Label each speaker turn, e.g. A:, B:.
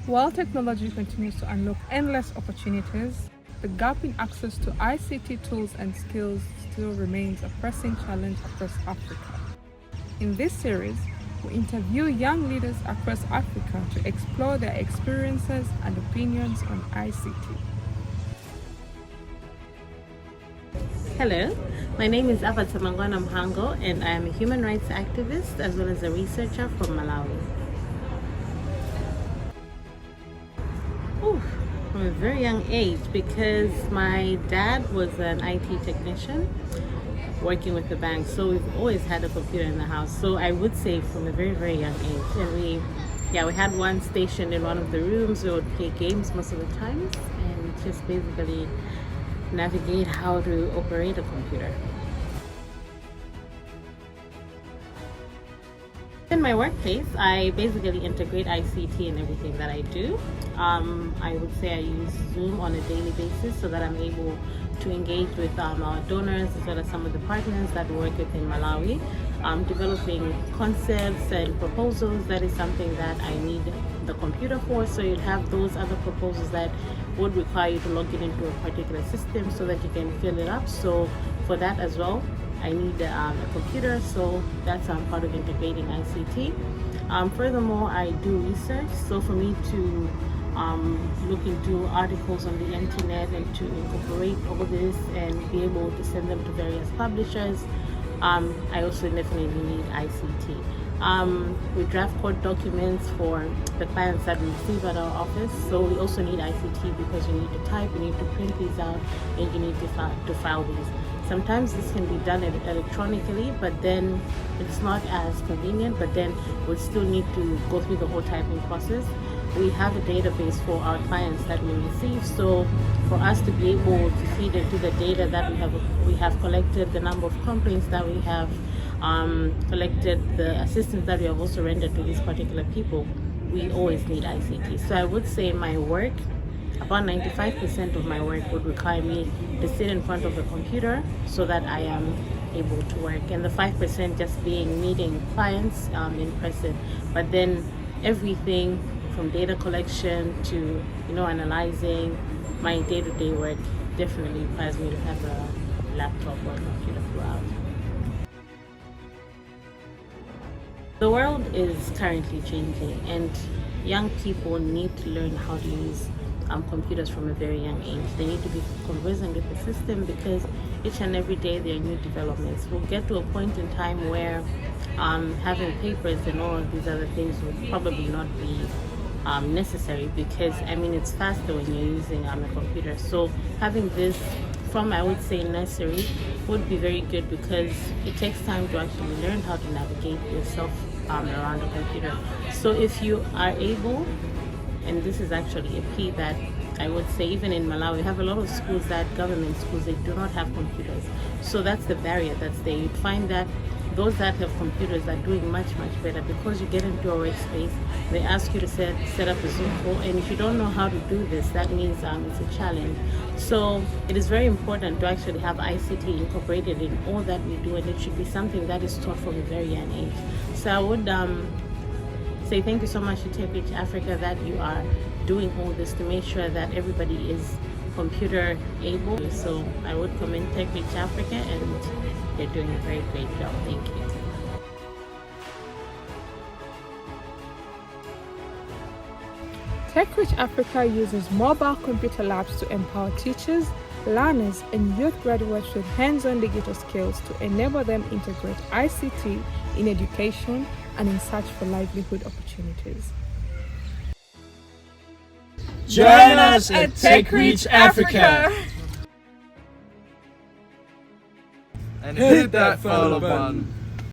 A: While technology continues to unlock endless opportunities, the gap in access to ICT tools and skills still remains a pressing challenge across Africa. In this series, we interview young leaders across Africa to explore their experiences and opinions on ICT.
B: Hello, my name is Apatsa Mangwana and I am a human rights activist as well as a researcher from Malawi. From a very young age, because my dad was an IT technician working with the bank, so we've always had a computer in the house. So I would say from a very, very young age. And we had one station in one of the rooms. We would play games most of the times and just basically navigate how to operate a computer. In my workplace, I basically integrate ICT in everything that I do. I would say I use Zoom on a daily basis so that I'm able to engage with our donors as well as some of the partners that work within Malawi. Developing concepts and proposals, that is something that I need the computer for. So you'd have those other proposals that would require you to log in into a particular system so that you can fill it up. So for that as well, I need a computer, so that's part of integrating ICT. Furthermore, I do research, so for me to look into articles on the internet and to incorporate all this and be able to send them to various publishers, I also definitely need ICT. We draft court documents for the clients that we receive at our office, so we also need ICT because you need to type, you need to print these out, and you need to file these. Sometimes this can be done electronically, but then it's not as convenient, but then we still need to go through the whole typing process. We have a database for our clients that we receive, so for us to be able to feed into the data that we have collected, the number of complaints that we have collected, the assistance that we have also rendered to these particular people, we always need ICT. So I would say my work, about 95% of my work would require me to sit in front of the computer so that I am able to work, and the 5% just being meeting clients in person. But then everything from data collection to analyzing, my day-to-day work definitely requires me to have a laptop or a computer throughout. The world is currently changing, and young people need to learn how to use computers from a very young age. They need to be conversant with the system because each and every day there are new developments. We'll get to a point in time where having papers and all of these other things will probably not be necessary, because it's faster when you're using a computer. So having this from, I would say, nursery would be very good, because it takes time to actually learn how to navigate yourself around a computer. So if you are able, and this is actually a plea that I would say, even in Malawi, we have a lot of schools, government schools, they do not have computers. So that's the barrier that's there. You'd find that those that have computers are doing much, much better, because you get into a workspace, they ask you to set up a Zoom call, and if you don't know how to do this, that means it's a challenge. So it is very important to actually have ICT incorporated in all that we do, and it should be something that is taught from a very young age. So I would say thank you so much to Tech Reach Africa that you are doing all this to make sure that everybody is computer able. So I would commend Tech Reach Africa, and they're doing a very great job. Thank you.
A: Tech Reach Africa uses mobile computer labs to empower teachers, learners, and youth graduates with hands-on digital skills to enable them integrate ICT in education and in search for livelihood opportunities.
C: Join us at Tech Reach Africa and hit that follow button.